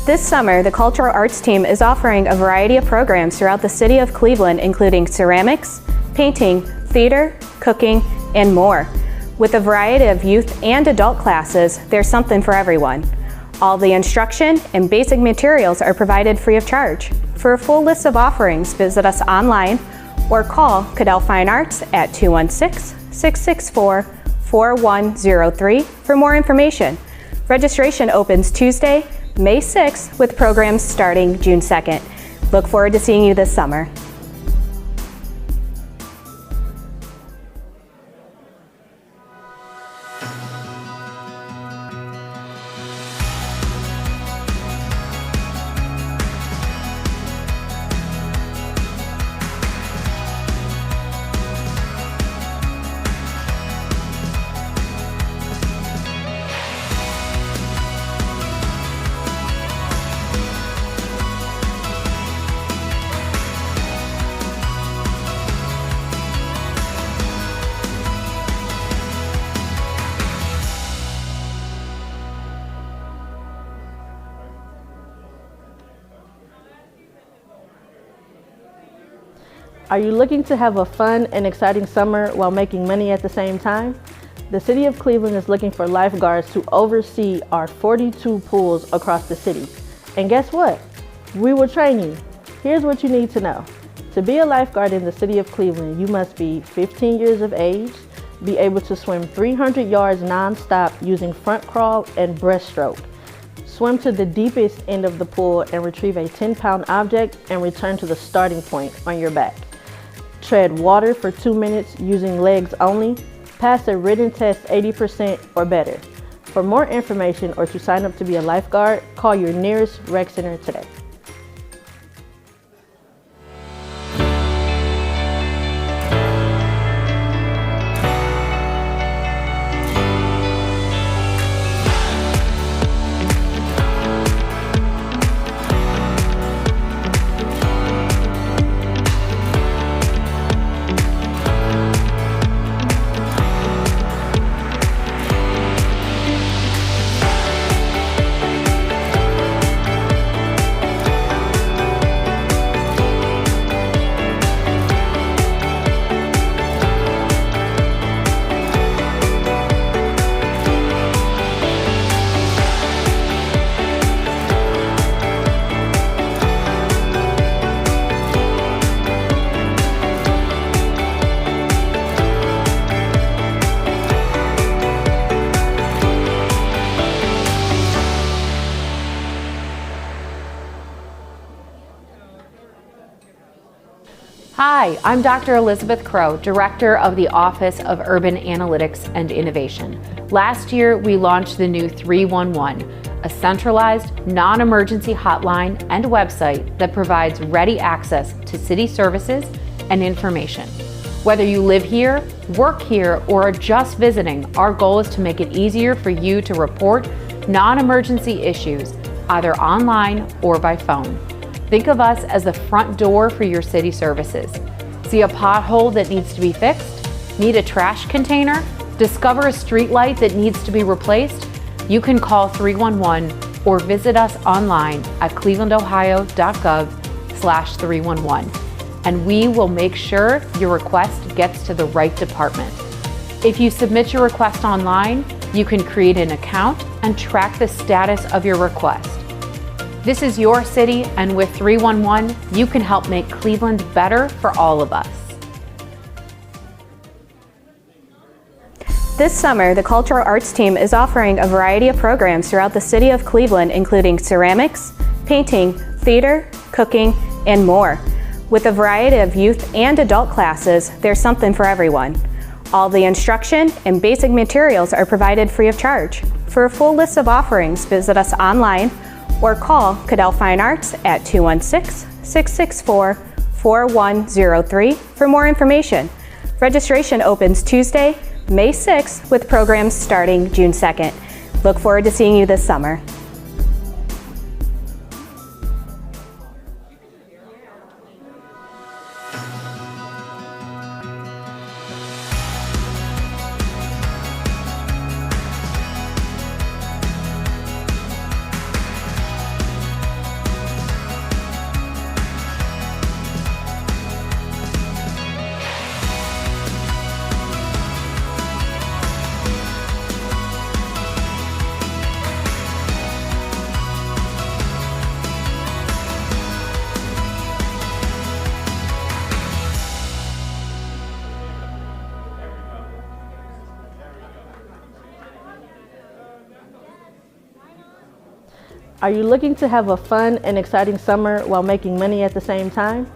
This summer, the Cultural Arts team is offering a variety of programs throughout the city of Cleveland, including ceramics, painting, theater, cooking, and more. With a variety of youth and adult classes, there's something for everyone. All the instruction and basic materials are provided free of charge. For a full list of offerings, visit us online or call Cadell Fine Arts at 216-664-4103 for more information. Registration opens Tuesday, May 6th, with programs starting June 2nd. Look forward to seeing you this summer. Are you looking to have a fun and exciting summer while making money at the same time? The City of Cleveland is looking for lifeguards to oversee our 42 pools across the city. And guess what? We will train you. Here's what you need to know. To be a lifeguard in the City of Cleveland, you must be 15 years of age, be able to swim 300 yards non-stop using front crawl and breaststroke, swim to the deepest end of the pool and retrieve a 10-pound object and return to the starting point on your back. Tread water for 2 minutes using legs only. Pass a written test 80% or better. For more information or to sign up to be a lifeguard, call your nearest rec center today. Hi, I'm Dr. Elizabeth Crow, Director of the Office of Urban Analytics and Innovation. Last year, we launched the new 311, a centralized, non-emergency hotline and website that provides ready access to city services and information. Whether you live here, work here, or are just visiting, our goal is to make it easier for you to report non-emergency issues, either online or by phone. Think of us as the front door for your city services. See a pothole that needs to be fixed? Need a trash container? Discover a street light that needs to be replaced? You can call 311 or visit us online at clevelandohio.gov/311, and we will make sure your request gets to the right department. If you submit your request online, you can create an account and track the status of your request. This is your city, and with 311, you can help make Cleveland better for all of us. This summer, the Cultural Arts team is offering a variety of programs throughout the city of Cleveland, including ceramics, painting, theater, cooking, and more. With a variety of youth and adult classes, there's something for everyone. All the instruction and basic materials are provided free of charge. For a full list of offerings, visit us online or call Cadell Fine Arts at 216-664-4103 for more information. Registration opens Tuesday, May 6th, with programs starting June 2nd. Look forward to seeing you this summer. Are you looking to have a fun and exciting summer while making money at the same time?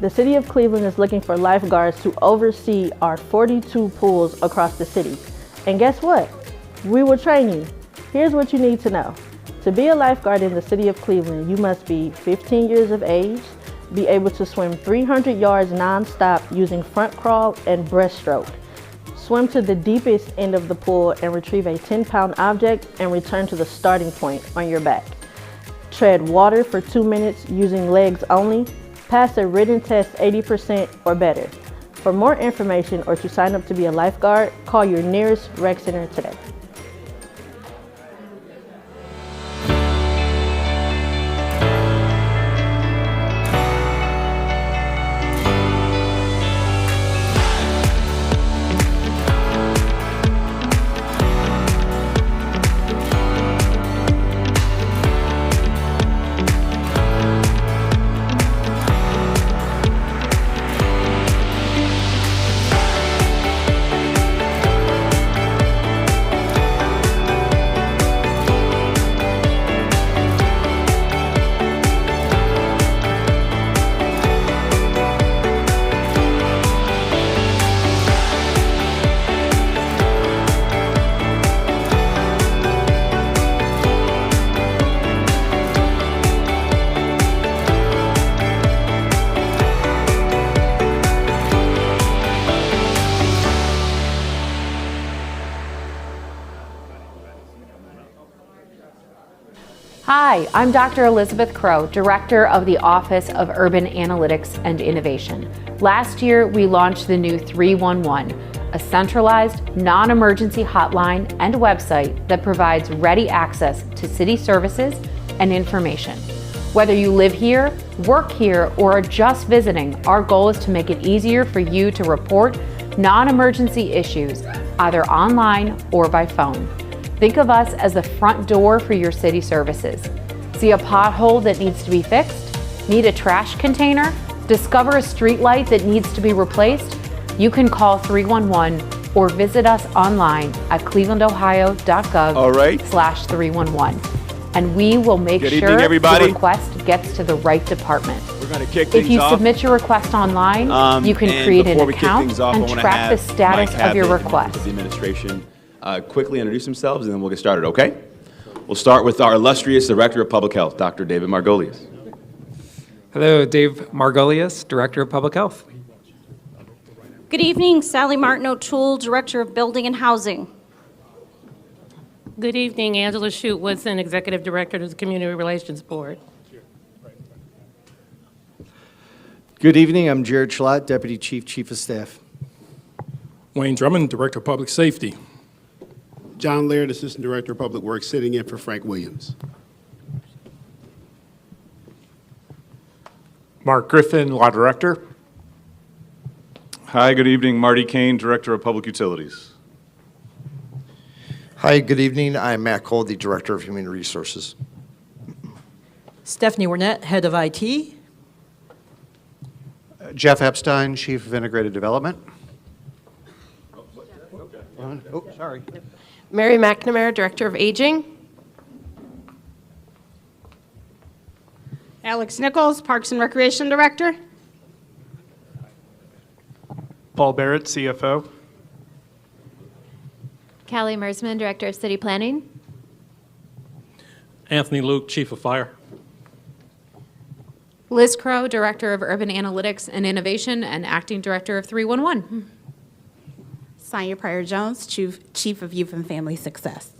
The City of Cleveland is looking for lifeguards to oversee our 42 pools across the city. And guess what? We will train you. Here's what you need to know. To be a lifeguard in the City of Cleveland, you must be 15 years of age, be able to swim 300 yards nonstop using front crawl and breaststroke, swim to the deepest end of the pool and retrieve a 10-pound object and return to the starting point on your back. Tread water for 2 minutes using legs only. Pass a written test 80% or better. For more information or to sign up to be a lifeguard, call your nearest rec center today. Hi, I'm Dr. Elizabeth Crow, Director of the Office of Urban Analytics and Innovation. Last year, we launched the new 311, a centralized, non-emergency hotline and website that provides ready access to city services and information. Whether you live here, work here, or are just visiting, our goal is to make it easier for you to report non-emergency issues, either online or by phone. Think of us as the front door for your city services. See a pothole that needs to be fixed? Need a trash container? Discover a street light that needs to be replaced? You can call 311 or visit us online at clevelandohio.gov/311. And we will make sure the request gets to the right department. We're going to kick things off. If you submit your request online, you can create an account and track the status of your request. The administration quickly introduce themselves, and then we'll get started, okay? We'll start with our illustrious Director of Public Health, Dr. David Margolius. Hello, Dave Margolius, Director of Public Health. Good evening, Sally Martin O'Toole, Director of Building and Housing. Good evening, Angela Shute-Woodson, Executive Director of the Community Relations Board. Good evening, I'm Jared Schlott, Deputy Chief of Staff. Wayne Drummond, Director of Public Safety. John Laird, Assistant Director of Public Works, sitting in for Frank Williams. Mark Griffin, Law Director. Hi, good evening. Marty Kane, Director of Public Utilities. Hi, good evening. I'm Matt Cole, the Director of Human Resources. Stephanie Wernette, Head of IT. Jeff Epstein, Chief of Integrated Development. Oh, sorry. Mary McNamara, Director of Aging. Alex Nichols, Parks and Recreation Director. Paul Barrett, CFO. Callie Mersman, Director of City Planning. Anthony Luke, Chief of Fire. Liz Crow, Director of Urban Analytics and Innovation and Acting Director of 311. Sonia Pryor-Jones, Chief of Youth and Family Success.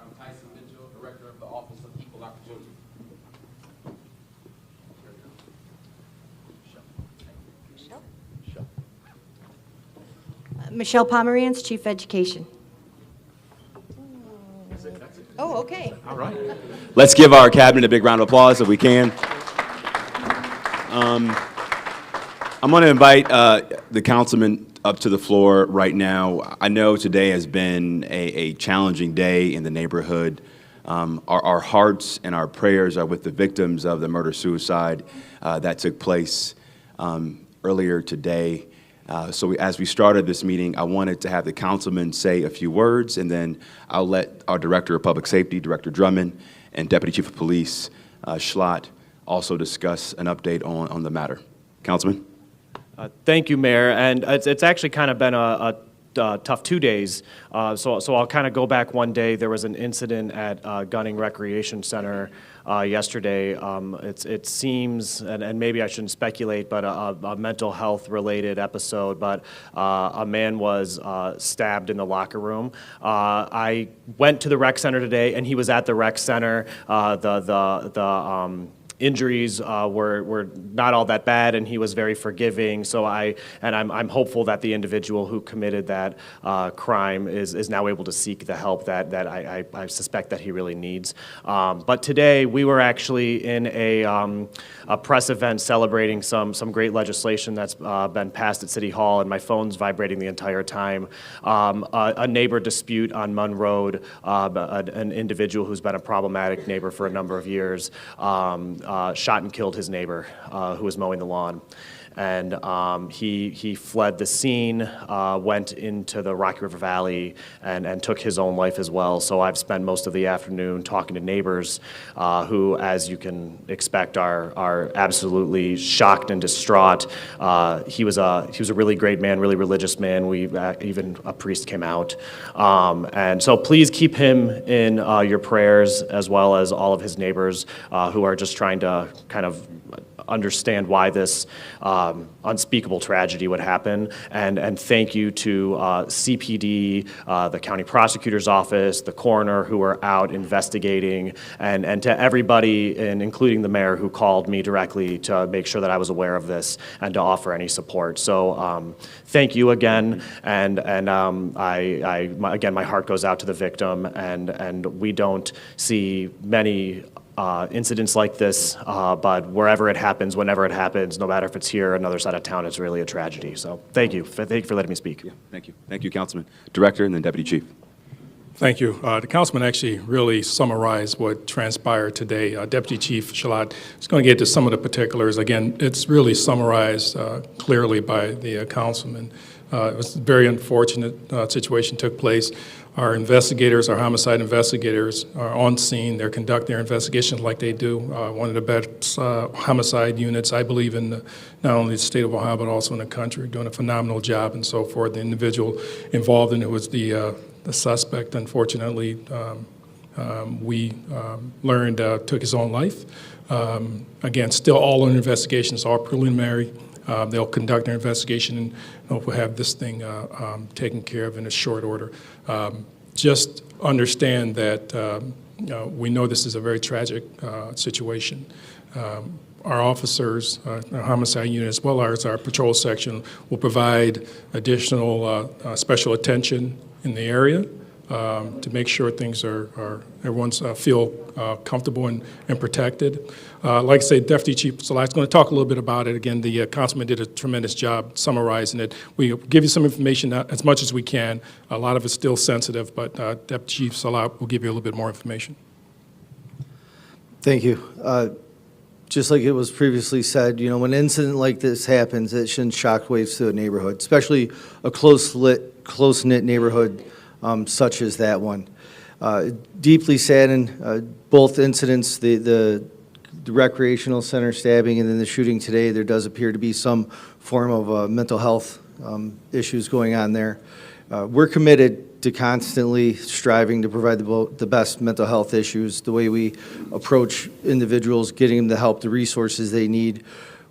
I'm Tyson Mitchell, Director of the Office of Equal Opportunity. Michelle Pomerantz, Chief Education. Oh, okay. All right. Let's give our cabinet a big round of applause if we can. I'm going to invite the councilman up to the floor right now. I know today has been a challenging day in the neighborhood. Our hearts and our prayers are with the victims of the murder-suicide that took place earlier today. As we started this meeting, I wanted to have the councilman say a few words, and then I'll let our Director of Public Safety, Director Drummond, and Deputy Chief of Police, Schlott, also discuss an update on the matter. Councilman? Thank you, Mayor. And it's actually kind of been a tough 2 days. So I'll kind of go back one day. There was an incident at Gunning Recreation Center yesterday. It seems, and maybe I shouldn't speculate, but a mental health related episode, but a man was stabbed in the locker room. I went to the rec center today, and he was at the rec center. The injuries were not all that bad, and he was very forgiving. So I'm hopeful that the individual who committed that crime is now able to seek the help that I suspect that he really needs. But today we were actually in a press event celebrating some great legislation that's been passed at City Hall, and my phone's vibrating the entire time. A neighbor dispute on Munn Road, an individual who's been a problematic neighbor for a number of years, shot and killed his neighbor who was mowing the lawn. And he fled the scene, went into the Rocky River Valley, and took his own life as well. So I've spent most of the afternoon talking to neighbors who, as you can expect, are absolutely shocked and distraught. He was a really great man, really religious man. Even a priest came out. And so please keep him in your prayers, as well as all of his neighbors who are just trying to kind of understand why this unspeakable tragedy would happen. And thank you to CPD, the County Prosecutor's Office, the coroner who were out investigating, and to everybody, and including the mayor, who called me directly to make sure that I was aware of this and to offer any support. So thank you again, and again, my heart goes out to the victim, and we don't see many incidents like this, but wherever it happens, whenever it happens, no matter if it's here or another side of town, it's really a tragedy. So thank you. Thank you for letting me speak. Yeah, thank you. Thank you, Councilman. Director and then Deputy Chief. Thank you. The councilman actually really summarized what transpired today. Deputy Chief Schlott is going to get to some of the particulars. Again, it's really summarized clearly by the councilman. It was a very unfortunate situation took place. Our investigators, our homicide investigators, are on scene. They're conducting their investigations like they do. One of the best homicide units, I believe, in not only the state of Ohio, but also in the country, doing a phenomenal job and so forth. The individual involved in it was the suspect. Unfortunately, we learned took his own life. Again, still all in investigations are preliminary. They'll conduct their investigation and hope we'll have this thing taken care of in a short order. Just understand that we know this is a very tragic situation. Our officers, our homicide unit, as well as our patrol section, will provide additional special attention in the area to make sure things everyone's feel comfortable and protected. Like I said, Deputy Chief Schlott is going to talk a little bit about it. Again, the councilman did a tremendous job summarizing it. We'll give you some information as much as we can. A lot of it's still sensitive, but Deputy Chief Schlott will give you a little bit more information. Thank you. Just like it was previously said, you know, when an incident like this happens, it sends shockwaves to a neighborhood, especially a close-knit neighborhood such as that one. Deeply saddened, both incidents, the recreational center stabbing and then the shooting today, there does appear to be some form of mental health issues going on there. We're committed to constantly striving to provide the best mental health issues, the way we approach individuals, getting them the help, the resources they need.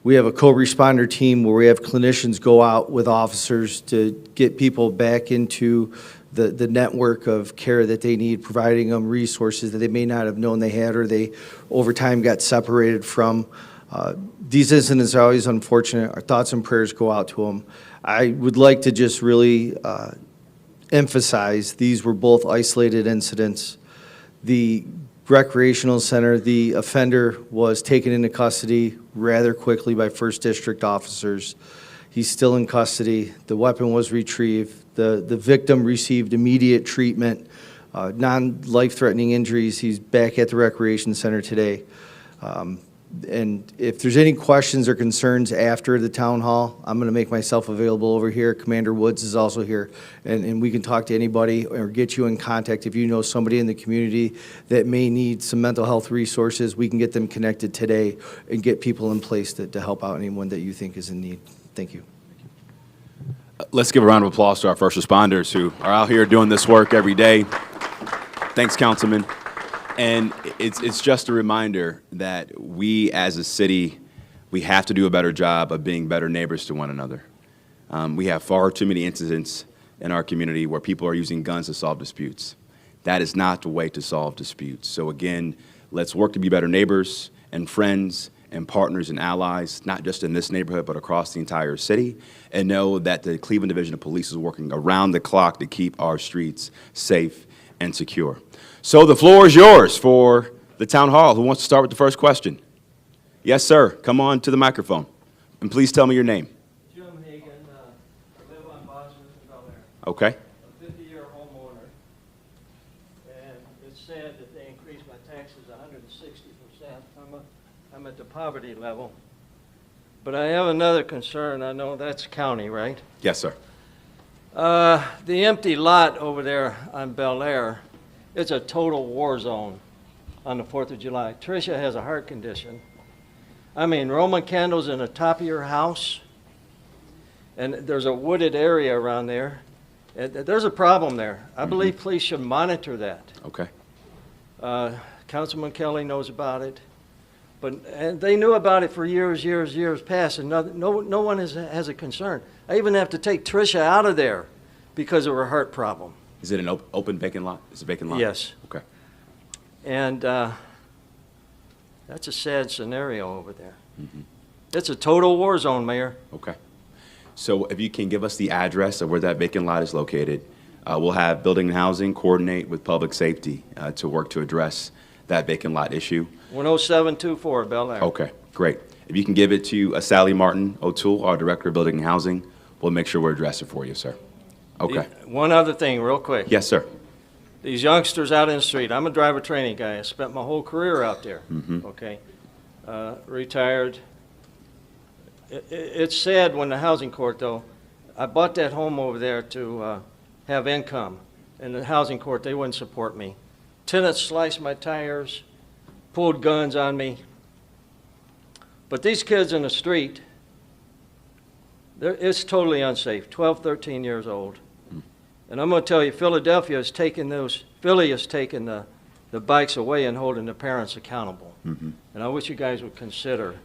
We have a co-responder team where we have clinicians go out with officers to get people back into the network of care that they need, providing them resources that they may not have known they had or they over time got separated from. These incidents are always unfortunate. Our thoughts and prayers go out to them. I would like to just really emphasize these were both isolated incidents. The recreational center, the offender was taken into custody rather quickly by 1st District officers. He's still in custody. The weapon was retrieved. The victim received immediate treatment, non-life-threatening injuries. He's back at the recreation center today. And if there's any questions or concerns after the town hall, I'm going to make myself available over here. Commander Woods is also here, and we can talk to anybody or get you in contact. If you know somebody in the community that may need some mental health resources, we can get them connected today and get people in place to help out anyone that you think is in need. Thank you. Let's give a round of applause to our first responders who are out here doing this work every day. Thanks, Councilman. And it's just a reminder that we as a city, we have to do a better job of being better neighbors to one another. We have far too many incidents in our community where people are using guns to solve disputes. That is not the way to solve disputes. So again, let's work to be better neighbors and friends and partners and allies, not just in this neighborhood, but across the entire city, and know that the Cleveland Division of Police is working around the clock to keep our streets safe and secure. So the floor is yours for the town hall. Who wants to start with the first question? Yes, sir. Come on to the microphone. And please tell me your name. Jim Hagan, I live on Boston in Bel Air. Okay. A 50-year homeowner. And it's sad that they increased my taxes 160%. I'm at the poverty level. But I have another concern. I know that's county, right? Yes, sir. The empty lot over there on Bel Air, it's a total war zone on the 4th of July. Tricia has a heart condition. I mean, Roman candles in the top of your house, and there's a wooded area around there. There's a problem there. I believe police should monitor that. Okay. Councilman Kelly knows about it. And they knew about it for years past, and no one has a concern. I even have to take Tricia out of there because of her heart problem. Is it an open vacant lot? Is it a vacant lot? Yes. Okay. And that's a sad scenario over there. It's a total war zone, Mayor. Okay. So if you can give us the address of where that vacant lot is located, we'll have Building and Housing coordinate with Public Safety to work to address that vacant lot issue. 10724 Bel Air. Okay, great. If you can give it to Sally Martin O'Toole, our Director of Building and Housing, we'll make sure we're addressing it for you, sir. Okay. One other thing, real quick. Yes, sir. These youngsters out in the street, I'm a driver training guy. I spent my whole career out there, okay? Retired. It's sad when the housing court, though, I bought that home over there to have income, and the housing court, they wouldn't support me. Tenants sliced my tires, pulled guns on me. But these kids in the street, it's totally unsafe, 12, 13 years old. And I'm going to tell you, Philly has taken the bikes away and holding the parents accountable. And I wish you guys would consider,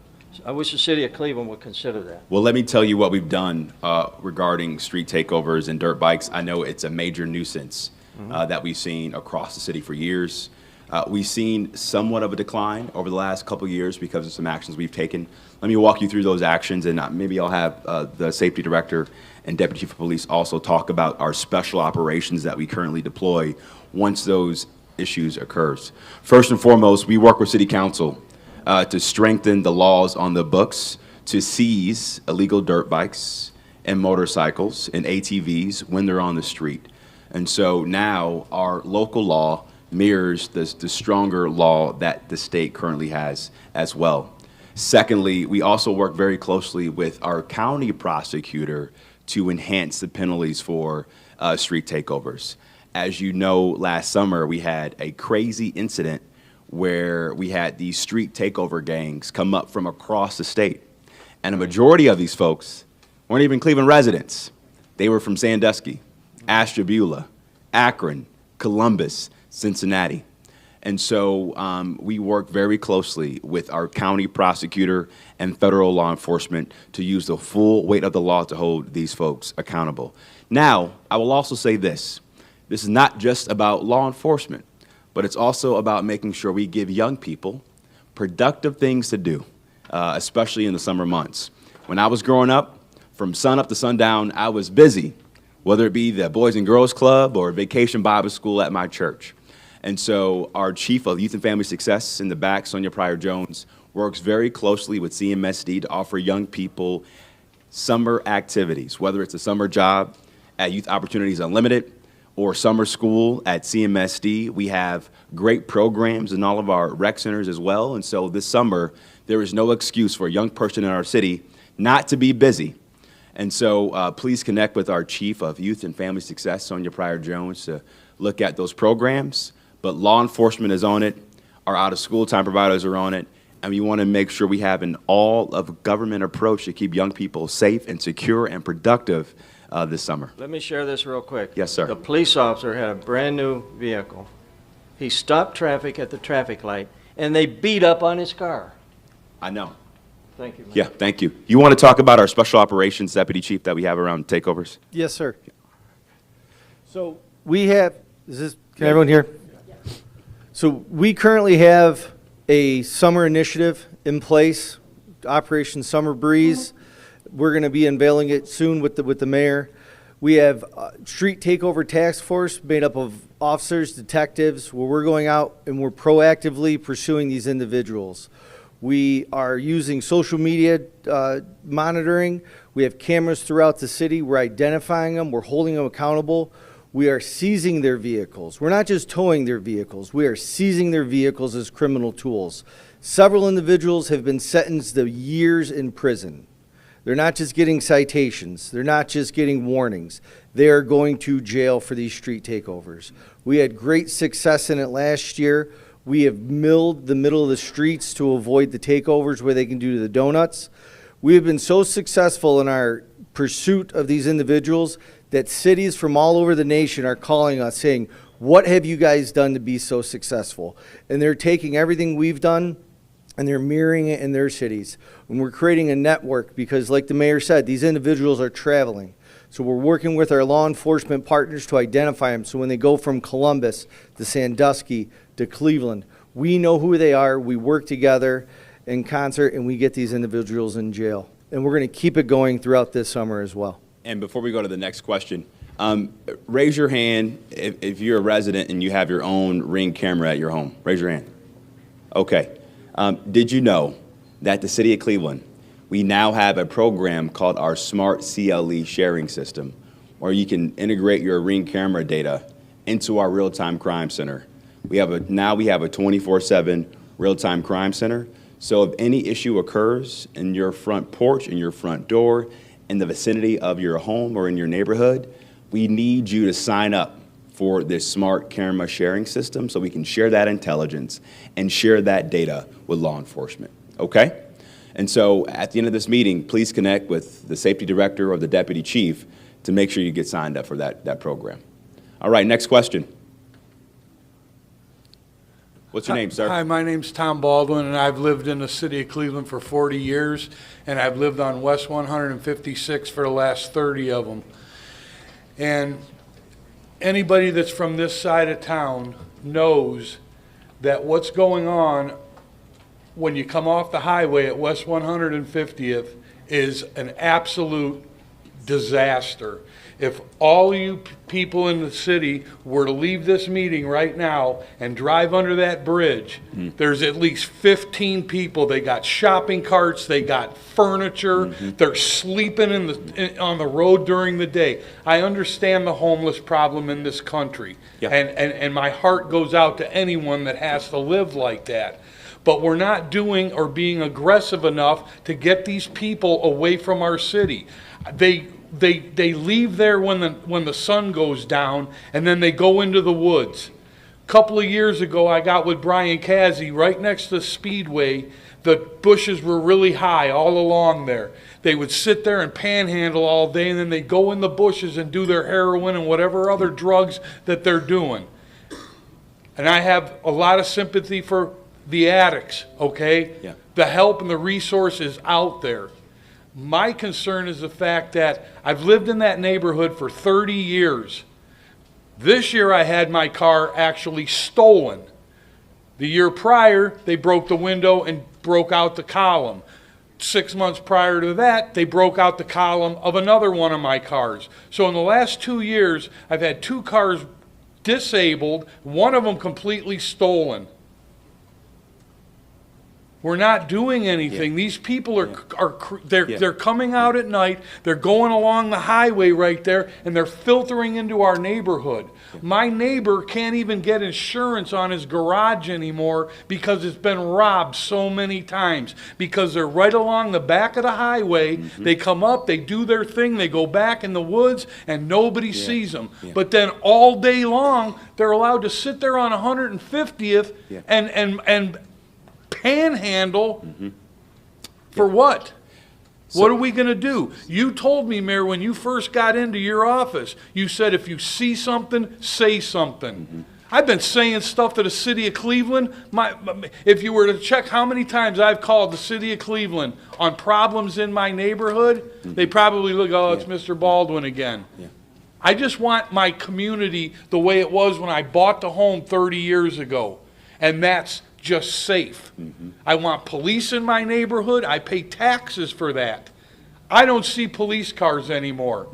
I wish the city of Cleveland would consider that. Well, let me tell you what we've done regarding street takeovers and dirt bikes. I know it's a major nuisance that we've seen across the city for years. We've seen somewhat of a decline over the last couple of years because of some actions we've taken. Let me walk you through those actions, and maybe I'll have the safety director and deputy chief of police also talk about our special operations that we currently deploy once those issues occurs. First and foremost, we work with city council to strengthen the laws on the books to seize illegal dirt bikes and motorcycles and ATVs when they're on the street. And so now our local law mirrors the stronger law that the state currently has as well. Secondly, we also work very closely with our county prosecutor to enhance the penalties for street takeovers. As you know, last summer we had a crazy incident where we had these street takeover gangs come up from across the state. And a majority of these folks weren't even Cleveland residents. They were from Sandusky, Ashtabula, Akron, Columbus, Cincinnati. And so we work very closely with our county prosecutor and federal law enforcement to use the full weight of the law to hold these folks accountable. Now, I will also say this. This is not just about law enforcement, but it's also about making sure we give young people productive things to do, especially in the summer months. When I was growing up, from sunup to sundown, I was busy, whether it be the Boys and Girls Club or Vacation Bible School at my church. And so our Chief of Youth and Family Success in the back, Sonia Pryor-Jones, works very closely with CMSD to offer young people summer activities, whether it's a summer job at Youth Opportunities Unlimited or summer school at CMSD. We have great programs in all of our rec centers as well. And so this summer, there is no excuse for a young person in our city not to be busy. And so please connect with our Chief of Youth and Family Success, Sonia Pryor-Jones, to look at those programs. But law enforcement is on it. Our out-of-school time providers are on it. And we want to make sure we have an all-of-government approach to keep young people safe and secure and productive this summer. Let me share this real quick. Yes, sir. The police officer had a brand-new vehicle. He stopped traffic at the traffic light, and they beat up on his car. I know. Thank you, Mayor. Yeah, thank you. You want to talk about our special operations deputy chief that we have around takeovers? Yes, sir. So we have, can everyone hear? So we currently have a summer initiative in place, Operation Summer Breeze. We're going to be unveiling it soon with the mayor. We have a street takeover task force made up of officers, detectives, where we're going out and we're proactively pursuing these individuals. We are using social media monitoring. We have cameras throughout the city. We're identifying them. We're holding them accountable. We are seizing their vehicles. We're not just towing their vehicles. We are seizing their vehicles as criminal tools. Several individuals have been sentenced to years in prison. They're not just getting citations. They're not just getting warnings. They are going to jail for these street takeovers. We had great success in it last year. We have milled the middle of the streets to avoid the takeovers where they can do the donuts. We have been so successful in our pursuit of these individuals that cities from all over the nation are calling us saying, what have you guys done to be so successful? And they're taking everything we've done and they're mirroring it in their cities. And we're creating a network because, like the mayor said, these individuals are traveling. So we're working with our law enforcement partners to identify them. So when they go from Columbus to Sandusky to Cleveland, we know who they are, we work together in concert, and we get these individuals in jail. And we're going to keep it going throughout this summer as well. And before we go to the next question, raise your hand if you're a resident and you have your own Ring camera at your home. Raise your hand. Okay. Did you know that the city of Cleveland, we now have a program called our Smart CLE sharing system, where you can integrate your Ring camera data into our real-time crime center. Now we have a 24/7 real-time crime center. So if any issue occurs in your front porch, in your front door, in the vicinity of your home or in your neighborhood, we need you to sign up for this smart camera sharing system so we can share that intelligence and share that data with law enforcement, okay? And so at the end of this meeting, please connect with the safety director or the deputy chief to make sure you get signed up for that program. All right, next question. What's your name, sir? Hi, my name's Tom Baldwin, and I've lived in the city of Cleveland for 40 years, and I've lived on West 156 for the last 30 of them. And anybody that's from this side of town knows that what's going on when you come off the highway at West 150th is an absolute disaster. If all you people in the city were to leave this meeting right now and drive under that bridge, there's at least 15 people. They got shopping carts, they got furniture, they're sleeping on the road during the day. I understand the homeless problem in this country, and my heart goes out to anyone that has to live like that. But we're not doing or being aggressive enough to get these people away from our city. They leave there when the sun goes down, and then they go into the woods. A couple of years ago, I got with Brian Casey right next to the Speedway. The bushes were really high all along there. They would sit there and panhandle all day, and then they'd go in the bushes and do their heroin and whatever other drugs that they're doing. And I have a lot of sympathy for the addicts, okay? Yeah. The help and the resources out there. My concern is the fact that I've lived in that neighborhood for 30 years. This year I had my car actually stolen. The year prior, they broke the window and broke out the column. 6 months prior to that, they broke out the column of another one of my cars. So in the last 2 years, I've had 2 cars disabled, one of them completely stolen. We're not doing anything. These people they're coming out at night, they're going along the highway right there, and they're filtering into our neighborhood. My neighbor can't even get insurance on his garage anymore because it's been robbed so many times. Because they're right along the back of the highway, they come up, they do their thing, they go back in the woods, and nobody sees them. But then all day long, they're allowed to sit there on 150th and panhandle for what? What are we going to do? You told me, Mayor, when you first got into your office, you said if you see something, say something. I've been saying stuff to the city of Cleveland. If you were to check how many times I've called the city of Cleveland on problems in my neighborhood, they probably look, oh, it's Mr. Baldwin again. I just want my community the way it was when I bought the home 30 years ago, and that's just safe. I want police in my neighborhood. I pay taxes for that. I don't see police cars anymore.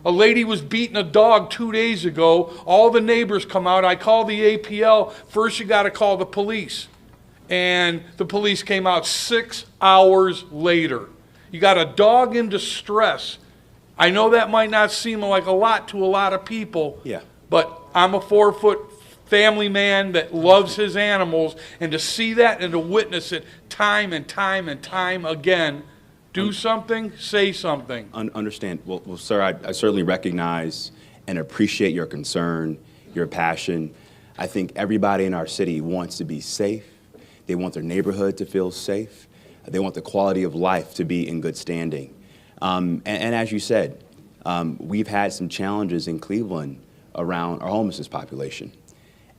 A lady was beating a dog 2 days ago. All the neighbors come out. I call the APL. First, you got to call the police. And the police came out 6 hours later. You got a dog in distress. I know that might not seem like a lot to a lot of people, but I'm a 4-foot family man that loves his animals, and to see that and to witness it time and time and time again, do something, say something. Understand. Well, sir, I certainly recognize and appreciate your concern, your passion. I think everybody in our city wants to be safe. They want their neighborhood to feel safe. They want the quality of life to be in good standing. And as you said, we've had some challenges in Cleveland around our homelessness population.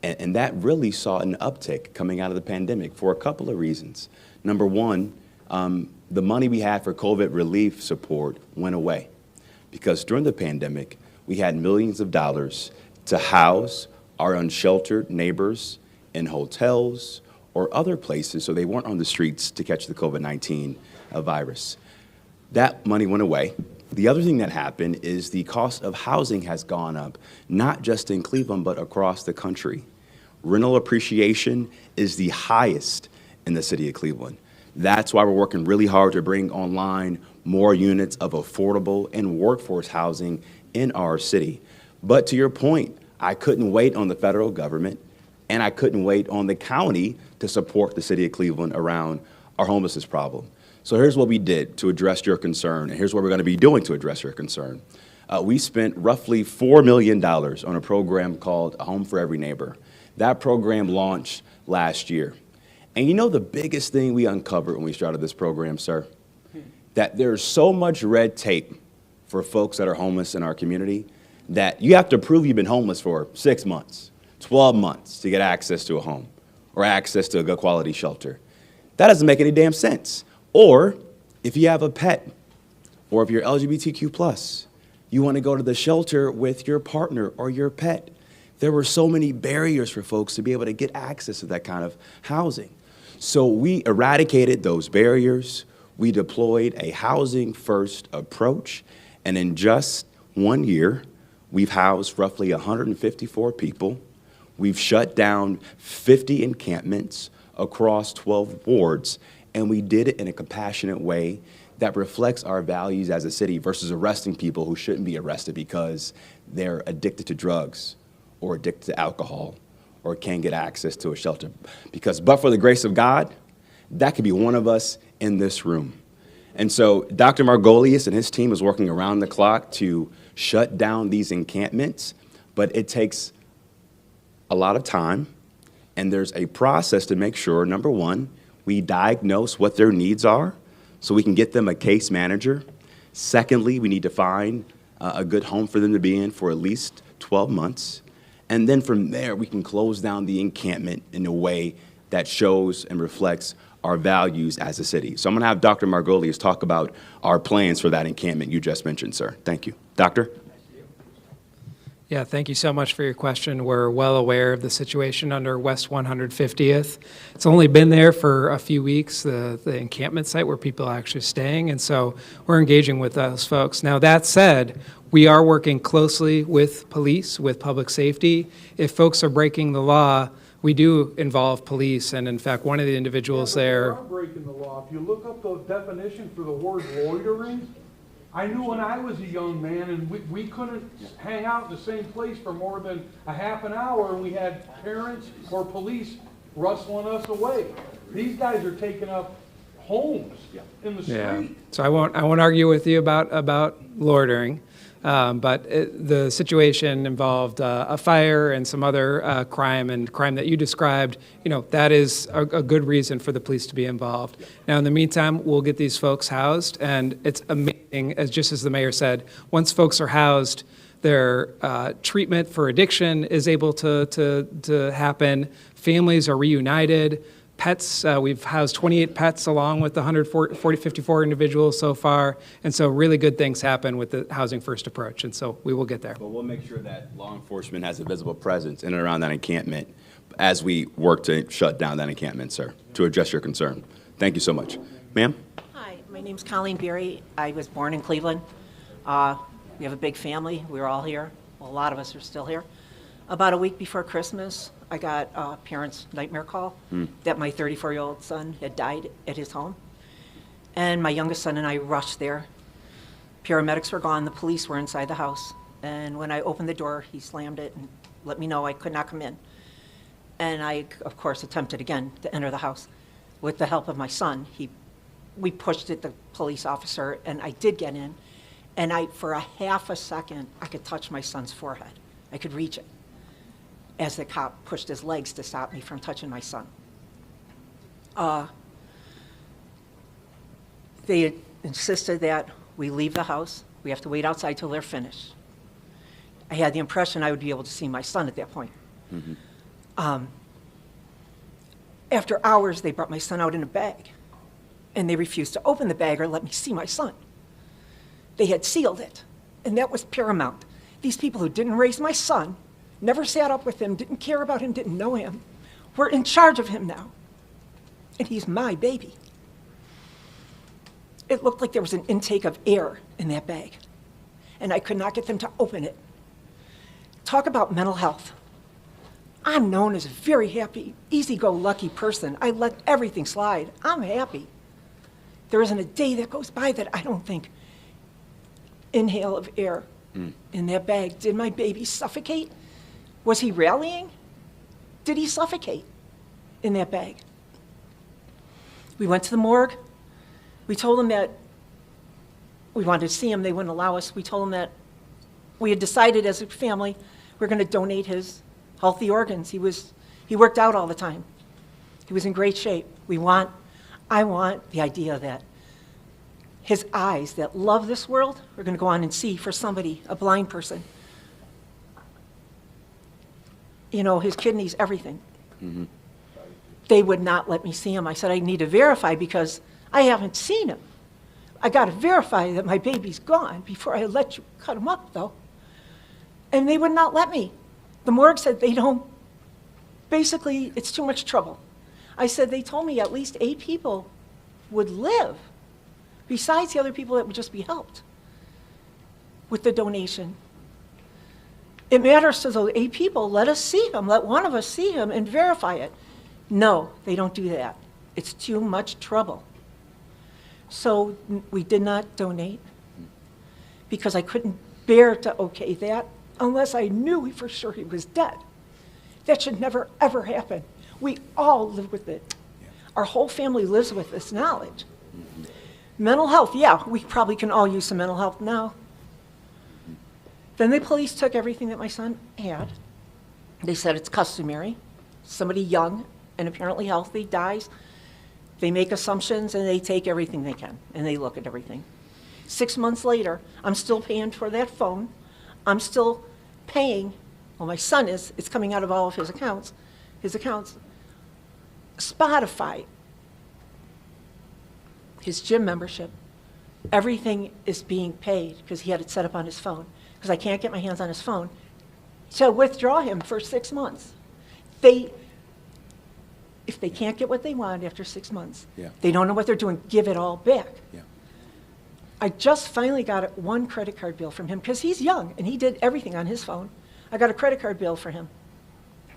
And that really saw an uptick coming out of the pandemic for a couple of reasons. Number one, the money we had for COVID relief support went away because during the pandemic, we had millions of dollars to house our unsheltered neighbors in hotels or other places so they weren't on the streets to catch the COVID-19 virus. That money went away. The other thing that happened is the cost of housing has gone up, not just in Cleveland, but across the country. Rental appreciation is the highest in the city of Cleveland. That's why we're working really hard to bring online more units of affordable and workforce housing in our city. But to your point, I couldn't wait on the federal government, and I couldn't wait on the county to support the city of Cleveland around our homelessness problem. So here's what we did to address your concern, and here's what we're going to be doing to address your concern. We spent roughly $4 million on a program called A Home for Every Neighbor. That program launched last year. And you know the biggest thing we uncovered when we started this program, sir? That there's so much red tape for folks that are homeless in our community that you have to prove you've been homeless for 6 months, 12 months to get access to a home or access to a good quality shelter. That doesn't make any damn sense. Or if you have a pet or if you're LGBTQ+, you want to go to the shelter with your partner or your pet. There were so many barriers for folks to be able to get access to that kind of housing. So we eradicated those barriers. We deployed a housing-first approach. And in just 1 year, we've housed roughly 154 people. We've shut down 50 encampments across 12 wards. And we did it in a compassionate way that reflects our values as a city versus arresting people who shouldn't be arrested because they're addicted to drugs or addicted to alcohol or can't get access to a shelter. Because but for the grace of God, that could be one of us in this room. And so Dr. Margolius and his team is working around the clock to shut down these encampments, but it takes a lot of time, and there's a process to make sure, number one, we diagnose what their needs are so we can get them a case manager. Secondly, we need to find a good home for them to be in for at least 12 months. And then from there, we can close down the encampment in a way that shows and reflects our values as a city. So I'm gonna have Dr. Margolius talk about our plans for that encampment you just mentioned, sir. Thank you. Doctor? Yeah, thank you so much for your question. We're well aware of the situation under West 150th. It's only been there for a few weeks, the encampment site where people are actually staying, and so we're engaging with those folks. Now, that said, we are working closely with police, with public safety. If folks are breaking the law, we do involve police, and in fact, one of the individuals there. They are breaking the law. If you look up the definition for the word loitering, I knew when I was a young man and we couldn't hang out in the same place for more than a half an hour, and we had parents or police rustling us away. These guys are taking up homes in the street. So I won't argue with you about loitering, but the situation involved a fire and some other crime that you described. That is a good reason for the police to be involved. Now, in the meantime, we'll get these folks housed, and it's amazing, just as the mayor said, once folks are housed, their treatment for addiction is able to happen. Families are reunited. Pets, we've housed 28 pets along with the 54 individuals so far. And so really good things happen with the Housing First approach. And so we will get there. But we'll make sure that law enforcement has a visible presence in and around that encampment as we work to shut down that encampment, sir, to address your concern. Thank you so much. Ma'am? Hi, my name's Colleen Berry. I was born in Cleveland. We have a big family. We're all here. Well, a lot of us are still here. About a week before Christmas, I got a parent's nightmare call that my 34-year-old son had died at his home. And my youngest son and I rushed there. Paramedics were gone. The police were inside the house. And when I opened the door, he slammed it and let me know I could not come in. And I, of course, attempted again to enter the house. With the help of my son, we pushed at the police officer, and I did get in. And for a half a second, I could touch my son's forehead. I could reach it as the cop pushed his legs to stop me from touching my son. They insisted that we leave the house. We have to wait outside till they're finished. I had the impression I would be able to see my son at that point. After hours, they brought my son out in a bag, and they refused to open the bag or let me see my son. They had sealed it, and that was paramount. These people who didn't raise my son, never sat up with him, didn't care about him, didn't know him, were in charge of him now. And he's my baby. It looked like there was an intake of air in that bag, and I could not get them to open it. Talk about mental health. I'm known as a very happy, easy-go-lucky person. I let everything slide. I'm happy. There isn't a day that goes by that I don't think, inhale of air in that bag. Did my baby suffocate? Was he rallying? Did he suffocate in that bag? We went to the morgue. We told them that we wanted to see him. They wouldn't allow us. We told them that we had decided as a family we're going to donate his healthy organs. He worked out all the time. He was in great shape. I want the idea that his eyes that love this world are going to go on and see for somebody, a blind person. His kidneys, everything. They would not let me see him. I said, I need to verify because I haven't seen him. I got to verify that my baby's gone before I let you cut him up, though. And they would not let me. The morgue said basically, it's too much trouble. I said, they told me at least 8 people would live, besides the other people that would just be helped with the donation. It matters to those 8 people. Let us see him. Let one of us see him and verify it. No, they don't do that. It's too much trouble. So we did not donate because I couldn't bear to okay that unless I knew for sure he was dead. That should never, ever happen. We all live with it. Our whole family lives with this knowledge. Mental health, yeah, we probably can all use some mental health now. Then the police took everything that my son had. They said it's customary. Somebody young and apparently healthy dies. They make assumptions and they take everything they can and they look at everything. 6 months later, I'm still paying for that phone. I'm still paying, well, my son is, it's coming out of all of his accounts. Spotify, his gym membership, everything is being paid because he had it set up on his phone. Because I can't get my hands on his phone to withdraw him for 6 months. If they can't get what they want after 6 months, they don't know what they're doing, give it all back. I just finally got one credit card bill from him because he's young and he did everything on his phone. I got a credit card bill for him.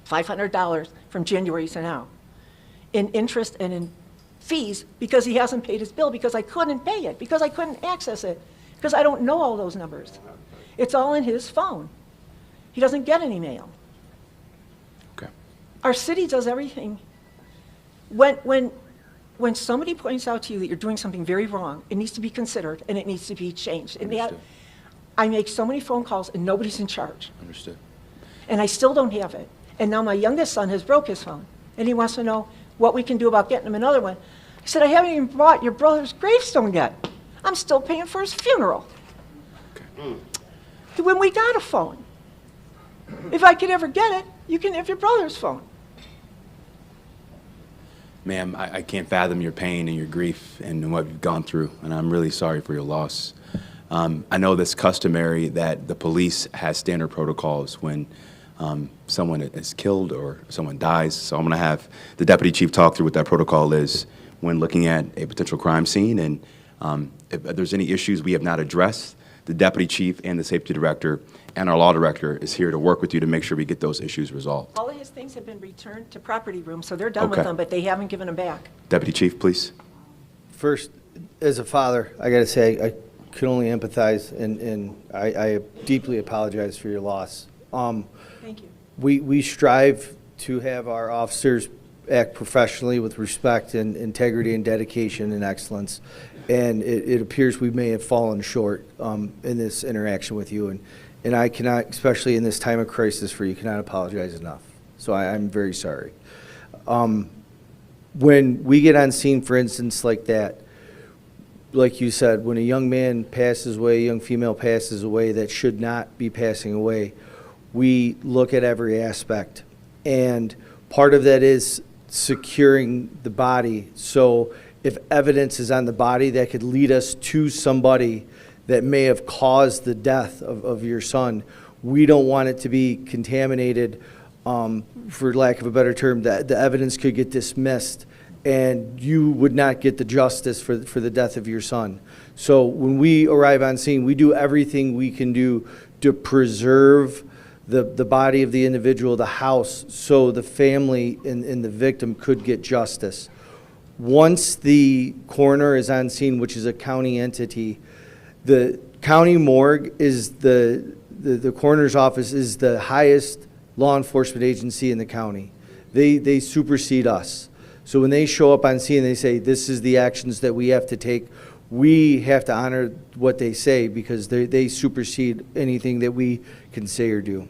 $500 from January to now in interest and in fees because he hasn't paid his bill, because I couldn't pay it, because I couldn't access it, because I don't know all those numbers. It's all in his phone. He doesn't get any mail. Okay. Our city does everything. When somebody points out to you that you're doing something very wrong, it needs to be considered and it needs to be changed. And that, I make so many phone calls and nobody's in charge. Understood. And I still don't have it. And now my youngest son has broke his phone and he wants to know what we can do about getting him another one. I said, I haven't even bought your brother's gravestone yet. I'm still paying for his funeral. When we got a phone, if I could ever get it, you can have your brother's phone. Ma'am, I can't fathom your pain and your grief and what you've gone through, and I'm really sorry for your loss. I know that's customary that the police has standard protocols when someone is killed or someone dies, so I'm going to have the deputy chief talk through what that protocol is when looking at a potential crime scene, and if there's any issues we have not addressed, the deputy chief and the safety director and our law director is here to work with you to make sure we get those issues resolved. All of his things have been returned to property room, so they're done with Okay. them, but they haven't given them back. Deputy chief, please. First, as a father, I got to say, I can only empathize, and I deeply apologize for your loss. Thank you. We strive to have our officers act professionally with respect and integrity and dedication and excellence. And it appears we may have fallen short in this interaction with you. And I cannot, especially in this time of crisis for you, cannot apologize enough. So I'm very sorry. When we get on scene, for instance, like that, like you said, when a young man passes away, a young female passes away that should not be passing away, we look at every aspect. And part of that is securing the body. So if evidence is on the body that could lead us to somebody that may have caused the death of your son, we don't want it to be contaminated, for lack of a better term, that the evidence could get dismissed and you would not get the justice for the death of your son. So when we arrive on scene, we do everything we can do to preserve the body of the individual, the house, so the family and the victim could get justice. Once the coroner is on scene, which is a county entity, the county morgue is the coroner's office is the highest law enforcement agency in the county. They supersede us. So when they show up on scene, they say, this is the actions that we have to take. We have to honor what they say because they supersede anything that we can say or do.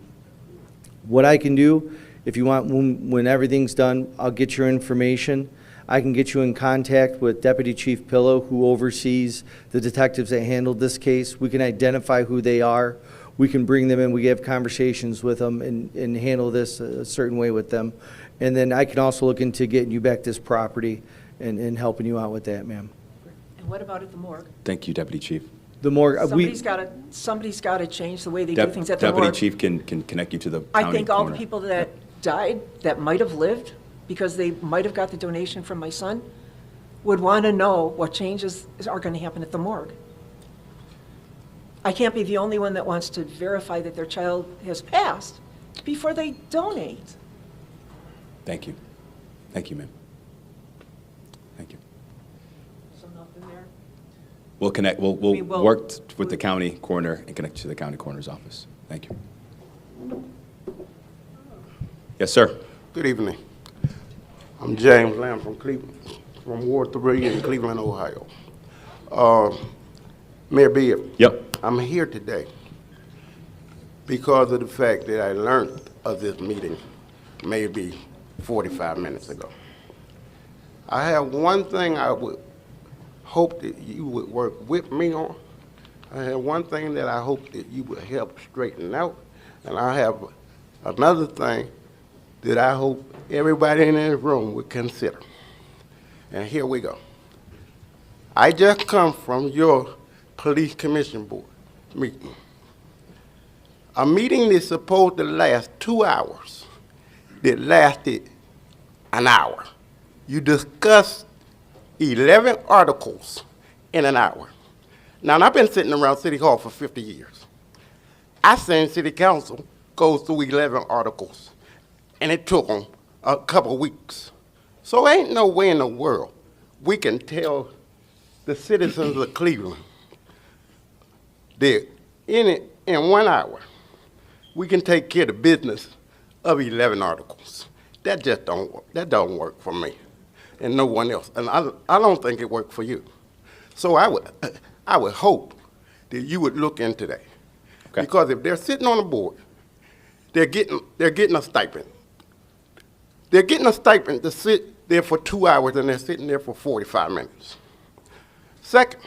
What I can do, if you want, when everything's done, I'll get your information. I can get you in contact with Deputy Chief Pillow, who oversees the detectives that handled this case. We can identify who they are. We can bring them in. We have conversations with them and handle this a certain way with them. And then I can also look into getting you back this property and helping you out with that, ma'am. And what about at the morgue? Thank you, Deputy Chief. The morgue, Somebody's got to change the way they do things at the morgue. Deputy Chief can connect you to the county I think all the coroner. people that died, that might have lived, because they might have got the donation from my son, would want to know what changes are going to happen at the morgue. I can't be the only one that wants to verify that their child has passed before they donate. Thank you. Thank you, ma'am. Thank you. So nothing there? We'll connect, we'll We will- work with the county coroner and connect to the county coroner's office. Thank you. Yes, sir. Good evening. I'm James Lamb from Cleveland, from Ward 3 in Cleveland, Ohio. Mayor Bibb. Yep. I'm here today because of the fact that I learned of this meeting maybe 45 minutes ago. I have one thing I would hope that you would work with me on. I have one thing that I hope that you would help straighten out, and I have another thing that I hope everybody in this room would consider. And here we go. I just come from your police commission board meeting. A meeting that's supposed to last 2 hours that lasted an hour. You discussed 11 articles in an hour. Now, I've been sitting around City Hall for 50 years. I've seen City Council go through 11 articles and it took them a couple of weeks. So ain't no way in the world we can tell the citizens of Cleveland that in 1 hour, we can take care of the business of 11 articles. That just don't work. That don't work for me and no one else. And I don't think it worked for you. So I would hope that you would look into that. Okay. Because if they're sitting on the board, they're getting a stipend. They're getting a stipend to sit there for 2 hours and they're sitting there for 45 minutes. Second,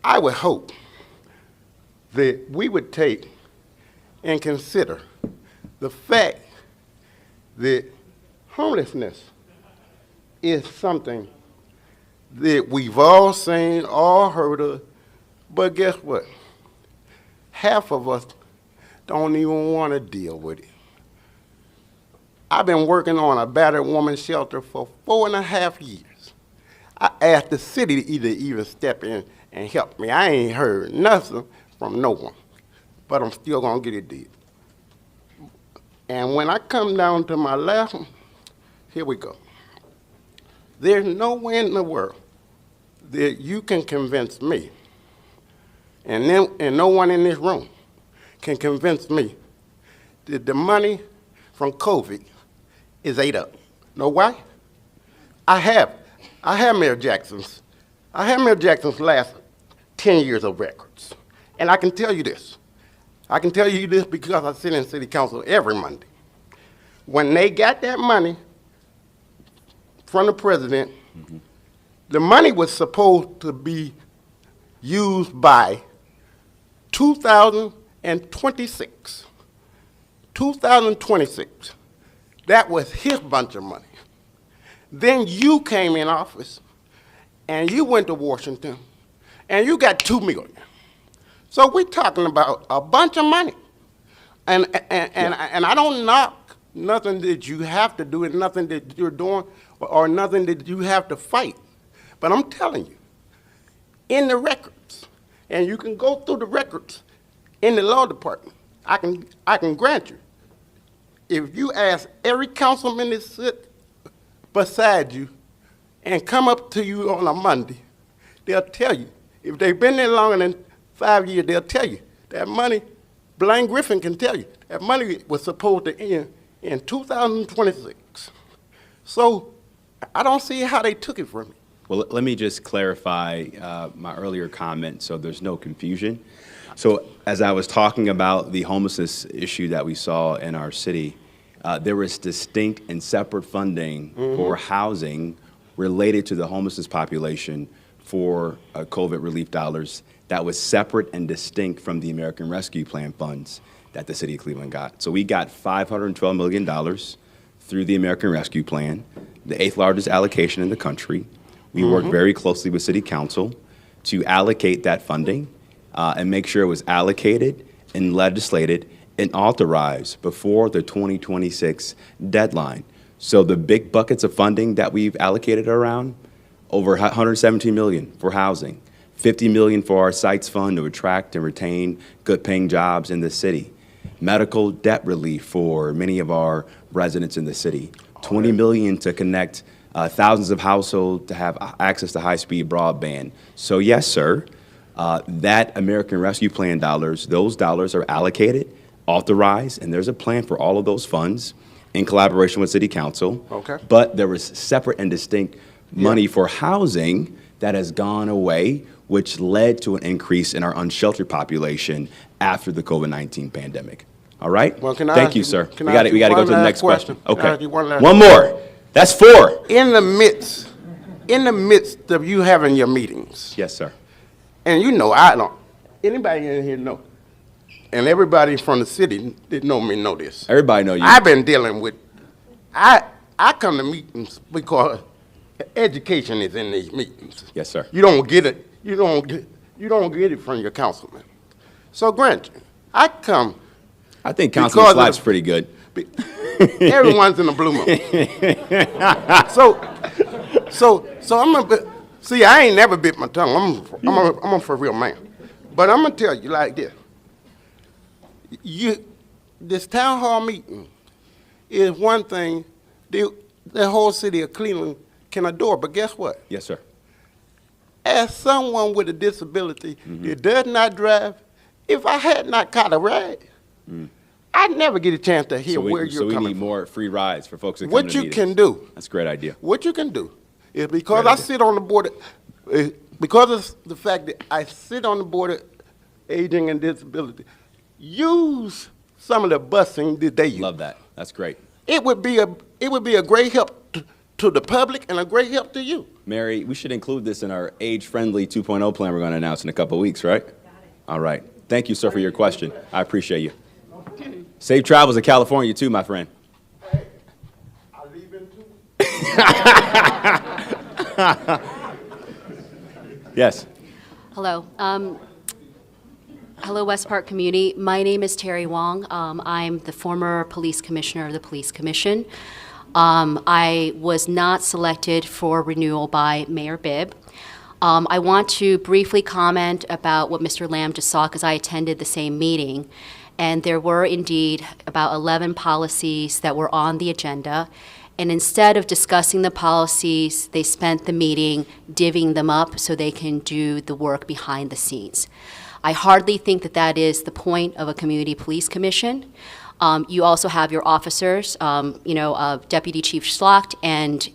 I would hope that we would take and consider the fact that homelessness is something that we've all seen, all heard of, but guess what? Half of us don't even want to deal with it. I've been working on a battered woman's shelter for 4.5 years. I asked the city to even step in and help me. I ain't heard nothing from no one, but I'm still gonna get it did. And when I come down to my last one, here we go. There's no way in the world that you can convince me, and no one in this room can convince me that the money from COVID is ate up. Know why? I have Mayor Jackson's last 10 years of records. And I can tell you this. I can tell you this because I sit in city council every Monday. When they got that money from the president, the money was supposed to be used by 2026. 2026. That was his bunch of money. Then you came in office and you went to Washington and you got $2 million. So we're talking about a bunch of money. And I don't knock nothing that you have to do and nothing that you're doing or nothing that you have to fight. But I'm telling you, in the records, and you can go through the records in the law department, I can grant you, if you ask every councilman that sit beside you and come up to you on a Monday, they'll tell you, if they've been there longer than 5 years, they'll tell you that money, Blaine Griffin can tell you, that money was supposed to end in 2026. So I don't see how they took it from me. Well, let me just clarify my earlier comment so there's no confusion. So as I was talking about the homelessness issue that we saw in our city, there was distinct and separate funding for housing related to the homelessness population for COVID relief dollars that was separate and distinct from the American Rescue Plan funds that the city of Cleveland got. So we got $512 million through the American Rescue Plan, the 8th largest allocation in the country. We worked very closely with City Council to allocate that funding and make sure it was allocated and legislated and authorized before the 2026 deadline. So the big buckets of funding that we've allocated around, over $117 million for housing, $50 million for our sites fund to attract and retain good paying jobs in the city, medical debt relief for many of our residents in the city, $20 million to connect thousands of households to have access to high-speed broadband. So yes, sir, that American Rescue Plan dollars, those dollars are allocated, authorized, and there's a plan for all of those funds in collaboration with City Council. Okay. But there was separate and distinct money for housing that has gone away, which led to an increase in our unsheltered population after the COVID-19 pandemic. All right? Well, can I Thank ask you, you- sir. can We I got ask to you go one to the last next question. question? Can I Okay. ask you one last One more. That's 4. In the midst of you having your meetings, Yes, sir. and you know, I don't, anybody in here know, and everybody from the city that know me know this. Everybody know you. I've been dealing with, I come to meetings because education is in these meetings. Yes, sir. You don't get it, you don't get it from your councilman. So grant you, I come. I think Councilman because Slapp's of- pretty good. Everyone's in the blue moon. So I'm see, I ain't never bit my tongue. I'm a for real man. But I'm gonna tell you like this. This town hall meeting is one thing the whole city of Cleveland can adore, but guess what? Yes, sir. As someone with a disability that does not drive, if I had not caught a ride, I'd never get a chance to hear where you're coming from. So we need more free rides for folks that come to What you meetings. can do, That's a great idea. what you can do is because I sit on the board, because of the fact that I sit on the board of aging and disability, use some of the busing that they use. Love that. That's great. It would be a great help to the public and a great help to you. Mary, we should include this in our age-friendly 2.0 plan we're going to announce in a couple of weeks, right? Got it. All right. Thank you, sir, for your question. I appreciate you. Safe travels to California, too, my friend. I'll leave in 2 weeks. Yes. Hello. Hello, West Park community. My name is Terry Wong. I'm the former police commissioner of the Police Commission. I was not selected for renewal by Mayor Bibb. I want to briefly comment about what Mr. Lamb just saw because I attended the same meeting. And there were indeed about 11 policies that were on the agenda. And instead of discussing the policies, they spent the meeting divvying them up so they can do the work behind the scenes. I hardly think that that is the point of a community police commission. You also have your officers, Deputy Chief Schlacht and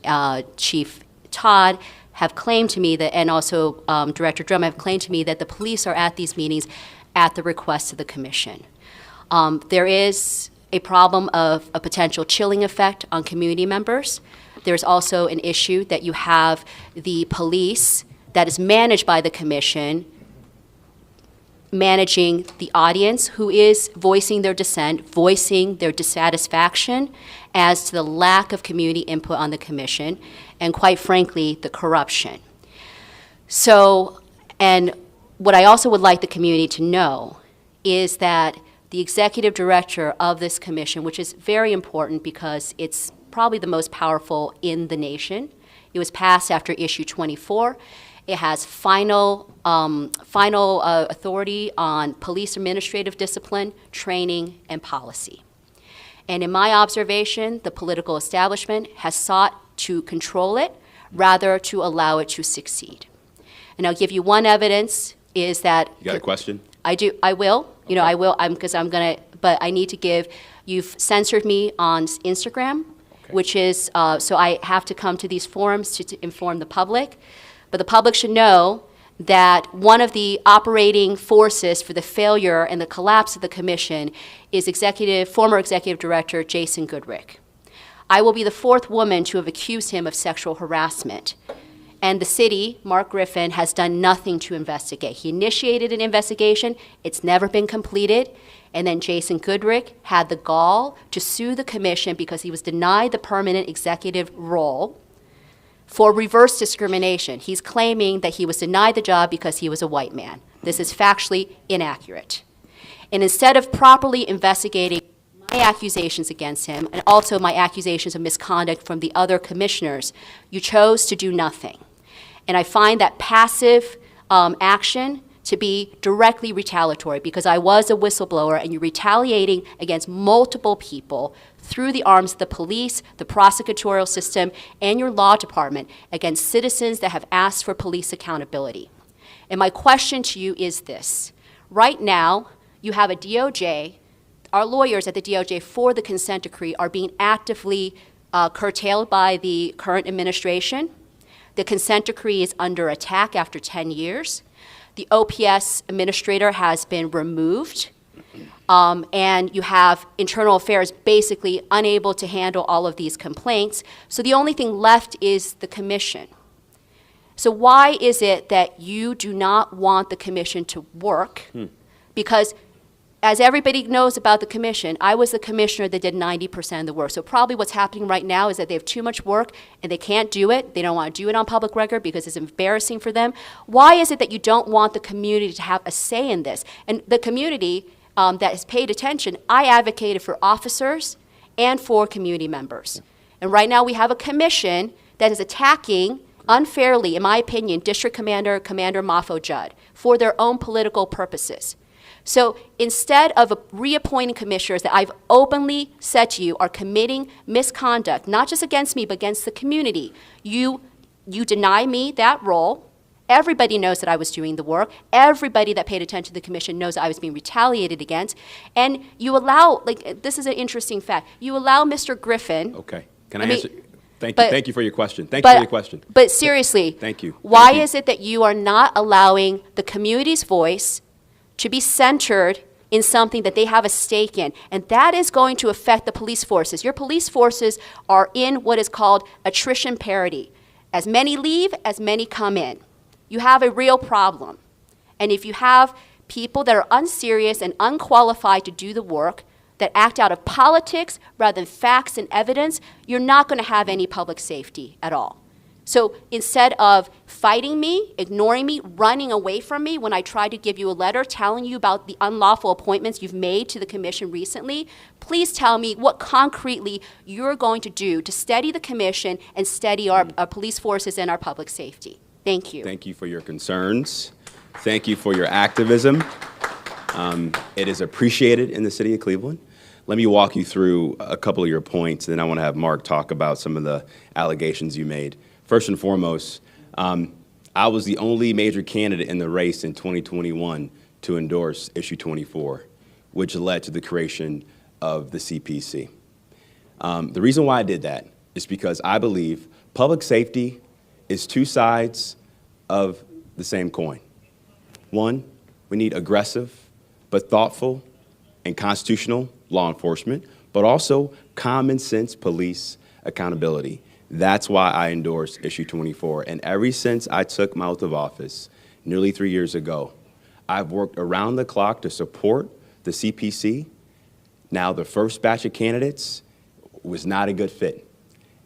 Chief Todd have claimed to me that, and also Director Drum have claimed to me that the police are at these meetings at the request of the commission. There is a problem of a potential chilling effect on community members. There's also an issue that you have the police that is managed by the commission managing the audience who is voicing their dissent, voicing their dissatisfaction as to the lack of community input on the commission, and quite frankly, the corruption. So, and what I also would like the community to know is that the executive director of this commission, which is very important because it's probably the most powerful in the nation, it was passed after issue 24. It has final authority on police administrative discipline, training, and policy. And in my observation, the political establishment has sought to control it rather to allow it to succeed. And I'll give you one evidence is that— You got a question? I do. I will. You know, I will. Because I'm going to. But I need to give. You've censored me on Instagram, which is so I have to come to these forums to inform the public. But the public should know that one of the operating forces for the failure and the collapse of the commission is former executive director Jason Goodrick. I will be the 4th woman to have accused him of sexual harassment. And the city, Mark Griffin, has done nothing to investigate. He initiated an investigation. It's never been completed. And then Jason Goodrick had the gall to sue the commission because he was denied the permanent executive role for reverse discrimination. He's claiming that he was denied the job because he was a white man. This is factually inaccurate. And instead of properly investigating my accusations against him and also my accusations of misconduct from the other commissioners, you chose to do nothing. And I find that passive action to be directly retaliatory because I was a whistleblower and you're retaliating against multiple people through the arms of the police, the prosecutorial system, and your law department against citizens that have asked for police accountability. And my question to you is this. Right now, you have a DOJ, our lawyers at the DOJ for the consent decree are being actively curtailed by the current administration. The consent decree is under attack after 10 years. The OPS administrator has been removed. And you have internal affairs basically unable to handle all of these complaints. So the only thing left is the commission. So why is it that you do not want the commission to work? Because as everybody knows about the commission, I was the commissioner that did 90% of the work. So probably what's happening right now is that they have too much work and they can't do it. They don't want to do it on public record because it's embarrassing for them. Why is it that you don't want the community to have a say in this? And the community that has paid attention, I advocated for officers and for community members. And right now we have a commission that is attacking unfairly, in my opinion, District Commander Mafo Judd for their own political purposes. So instead of reappointing commissioners that I've openly said to you are committing misconduct, not just against me, but against the community, you deny me that role. Everybody knows that I was doing the work. Everybody that paid attention to the commission knows that I was being retaliated against. And you allow, like, this is an interesting fact, you allow Mr. Griffin. Okay. Can I I mean, answer? Thank but- you. Thank you for your question. Thank you for your question. But seriously, Thank you. why Thank you. is it that you are not allowing the community's voice to be centered in something that they have a stake in? And that is going to affect the police forces. Your police forces are in what is called attrition parity. As many leave, as many come in. You have a real problem. And if you have people that are unserious and unqualified to do the work, that act out of politics rather than facts and evidence, you're not going to have any public safety at all. So instead of fighting me, ignoring me, running away from me when I tried to give you a letter telling you about the unlawful appointments you've made to the commission recently, please tell me what concretely you're going to do to steady the commission and steady our police forces and our public safety. Thank you. Thank you for your concerns. Thank you for your activism. It is appreciated in the city of Cleveland. Let me walk you through a couple of your points, and then I want to have Mark talk about some of the allegations you made. First and foremost, I was the only major candidate in the race in 2021 to endorse Issue 24, which led to the creation of the CPC. The reason why I did that is because I believe public safety is two sides of the same coin. One, we need aggressive but thoughtful and constitutional law enforcement, but also common sense police accountability. That's why I endorsed Issue 24. And ever since I took my oath of office nearly 3 years ago, I've worked around the clock to support the CPC. Now, the first batch of candidates was not a good fit.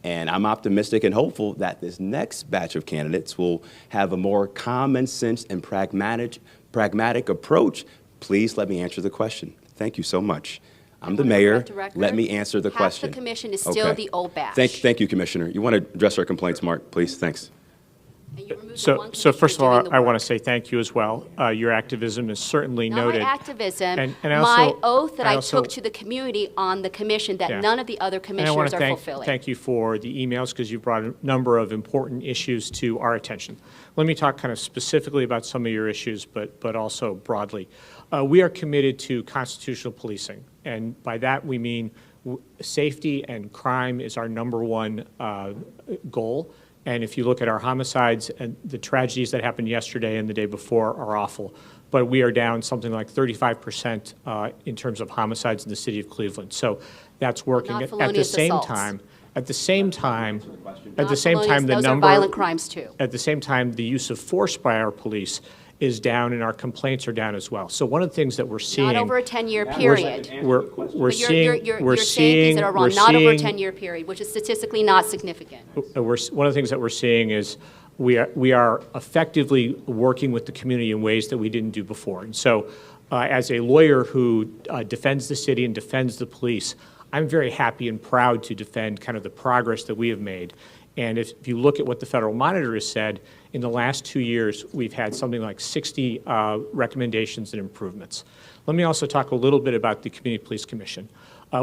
And I'm optimistic and hopeful that this next batch of candidates will have a more common sense and pragmatic approach. Please let me answer the question. Thank you so much. I'm the mayor. Let me answer the question. Half the commission is still the old batch. Thank you, Commissioner. You want to address our complaints, Mark, please? Thanks. So first of all, I want to say thank you as well. Your activism is certainly noted. Not my activism, And my also- oath that I I also- took to the community on the commission that Yeah. none of the other And I commissioners want are to fulfilling. thank you for the emails because you brought a number of important issues to our attention. Let me talk kind of specifically about some of your issues, but also broadly. We are committed to constitutional policing, and by that we mean safety and crime is our number one goal. And if you look at our homicides, and the tragedies that happened yesterday and the day before are awful, but we are down something like 35% in terms of homicides in the city of Cleveland. So that's working. Not At the felonious same assaults. time, Not the felonious, those are number violent crimes too. at the same time, the use of force by our police is down, and our complaints are down as well. So one of the things that we're seeing. Not over a 10-year period. We're But seeing. you're saying things that are wrong, not over a 10-year period, which is statistically not significant. One of the things that we're seeing is we are effectively working with the community in ways that we didn't do before. And so as a lawyer who defends the city and defends the police, I'm very happy and proud to defend kind of the progress that we have made. And if you look at what the Federal Monitor has said, in the last 2 years, we've had something like 60 recommendations and improvements. Let me also talk a little bit about the Community Police Commission.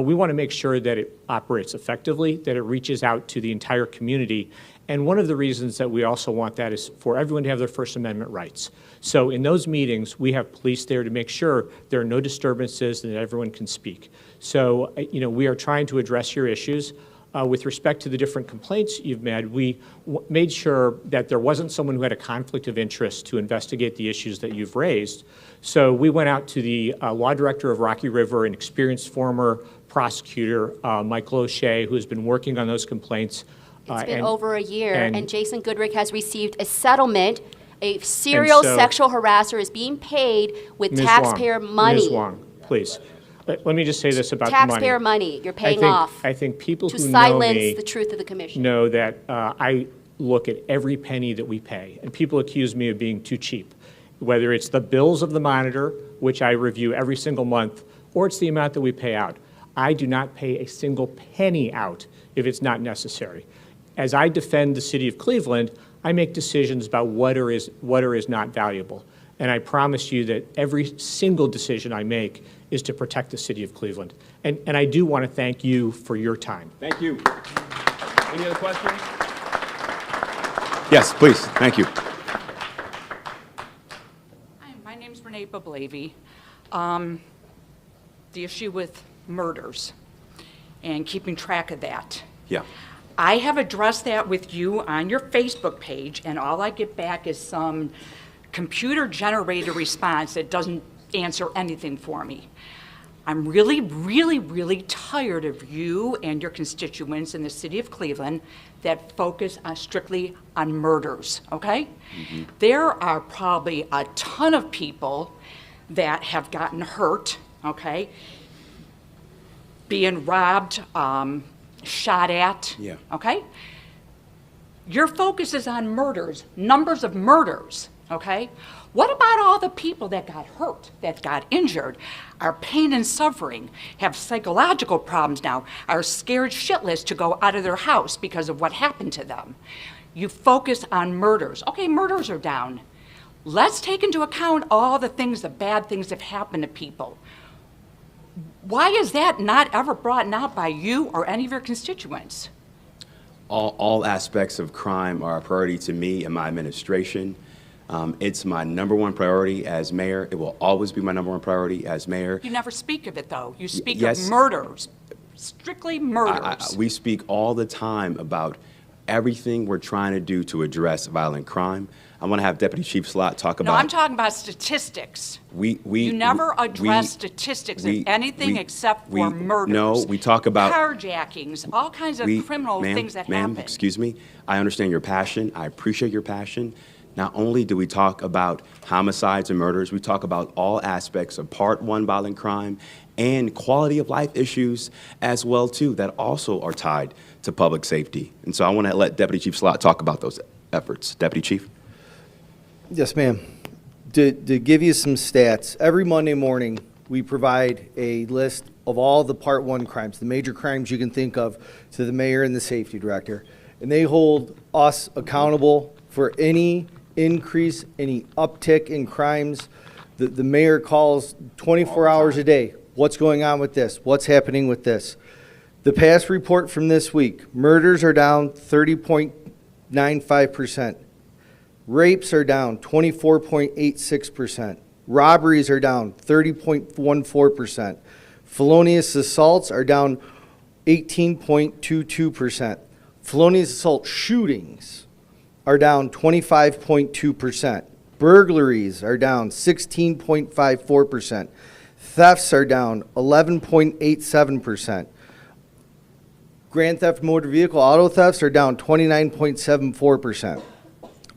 We want to make sure that it operates effectively, that it reaches out to the entire community. And one of the reasons that we also want that is for everyone to have their First Amendment rights. So in those meetings, we have police there to make sure there are no disturbances and that everyone can speak. So, we are trying to address your issues. With respect to the different complaints you've made, we made sure that there wasn't someone who had a conflict of interest to investigate the issues that you've raised. So we went out to the law director of Rocky River, an experienced former prosecutor, Michael O'Shea, who has been working on those complaints. It's been over a year, and Jason Goodrick has received a settlement. A serial so- sexual harasser is being paid with Ms. taxpayer Wong, money. Ms. Wong, please. Let me just say this about the money. Taxpayer money you're paying I think people to who know silence me the truth of the commission. know that I look at every penny that we pay, and people accuse me of being too cheap, whether it's the bills of the monitor, which I review every single month, or it's the amount that we pay out. I do not pay a single penny out if it's not necessary. As I defend the city of Cleveland, I make decisions about what is not valuable. And I promise you that every single decision I make is to protect the city of Cleveland. And I do want to thank you for your time. Thank you. Any other questions? Yes, please. Thank you. Hi, my name's Renee Bablavy. The issue with murders and keeping track of that. Yeah. I have addressed that with you on your Facebook page, and all I get back is some computer-generated response that doesn't answer anything for me. I'm really, really, really tired of you and your constituents in the city of Cleveland that focus strictly on murders, okay? There are probably a ton of people that have gotten hurt, okay? Being robbed, shot at, Yeah. okay? Your focus is on murders, numbers of murders, okay? What about all the people that got hurt, that got injured, are pain and suffering, have psychological problems now, are scared shitless to go out of their house because of what happened to them? You focus on murders. Okay, murders are down. Let's take into account all the things, the bad things that have happened to people. Why is that not ever brought out by you or any of your constituents? All aspects of crime are a priority to me and my administration. It's my number one priority as mayor. It will always be my number one priority as mayor. You never speak of it, though. You speak yes. of murders, strictly murders. We speak all the time about everything we're trying to do to address violent crime. I want to have Deputy Chief Slott talk about. No, I'm talking about statistics. You never address statistics of anything except for murders. No, we talk about carjackings, all kinds of criminal things that happen. Excuse me. I understand your passion. I appreciate your passion. Not only do we talk about homicides and murders, we talk about all aspects of Part 1 violent crime and quality of life issues as well, too, that also are tied to public safety. And so I want to let Deputy Chief Slott talk about those efforts. Deputy Chief. Yes, ma'am. To give you some stats, every Monday morning, we provide a list of all the Part 1 crimes, the major crimes you can think of, to the mayor and the safety director. And they hold us accountable for any increase, any uptick in crimes. The mayor calls 24 hours a day. What's going on with this? What's happening with this? The past report from this week, murders are down 30.95%. Rapes are down 24.86%. Robberies are down 30.14%. Felonious assaults are down 18.22%. Felonious assault shootings are down 25.2%. Burglaries are down 16.54%. Thefts are down 11.87%. Grand theft motor vehicle auto thefts are down 29.74%.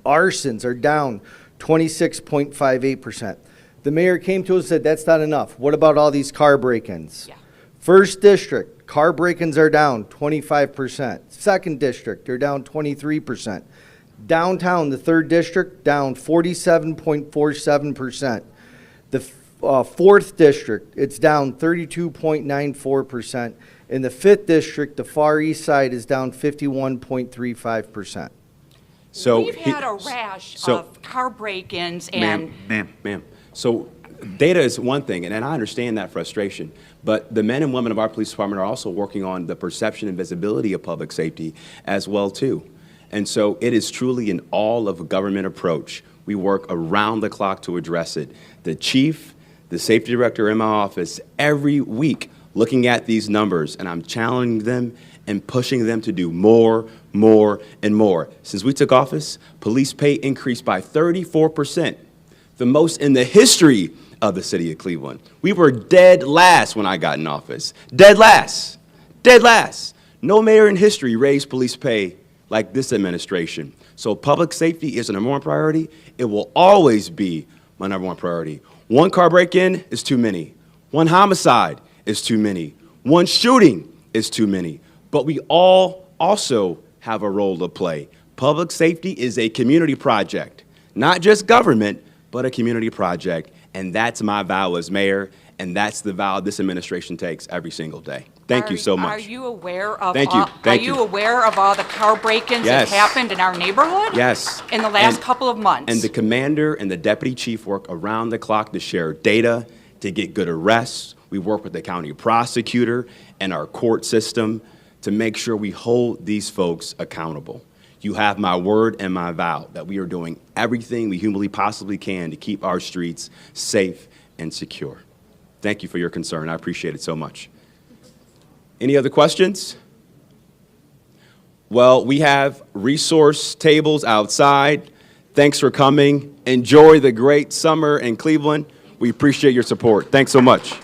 Arsons are down 26.58%. The mayor came to us and said, that's not enough. What about all these car break-ins? Yeah. First district, car break-ins are down 25%. Second district, they're down 23%. Downtown, the third district, down 47.47%. The fourth district, it's down 32.94%. In the fifth district, the far east side is down 51.35%. So we've had a rash of car break-ins and... Ma'am. So data is one thing, and I understand that frustration, but the men and women of our police department are also working on the perception and visibility of public safety as well, too. And so it is truly an all-of-government approach. We work around the clock to address it. The chief, the safety director in my office, every week looking at these numbers, and I'm challenging them and pushing them to do more, and more. Since we took office, police pay increased by 34%, the most in the history of the city of Cleveland. We were dead last when I got in office. Dead last. Dead last. No mayor in history raised police pay like this administration. So public safety is a number one priority. It will always be my number one priority. One car break-in is too many. One homicide is too many. One shooting is too many. But we all also have a role to play. Public safety is a community project, not just government, but a community project. And that's my vow as mayor, and that's the vow this administration takes every single day. Thank you so Are much. you aware of Thank you. all, Thank are you. you aware of all the car break-ins Yes. that happened in our neighborhood? Yes. In the last And- couple of months? And the commander and the deputy chief work around the clock to share data, to get good arrests. We work with the county prosecutor and our court system to make sure we hold these folks accountable. You have my word and my vow that we are doing everything we humanly possibly can to keep our streets safe and secure. Thank you for your concern. I appreciate it so much. Any other questions? Well, we have resource tables outside. Thanks for coming. Enjoy the great summer in Cleveland. We appreciate your support. Thanks so much.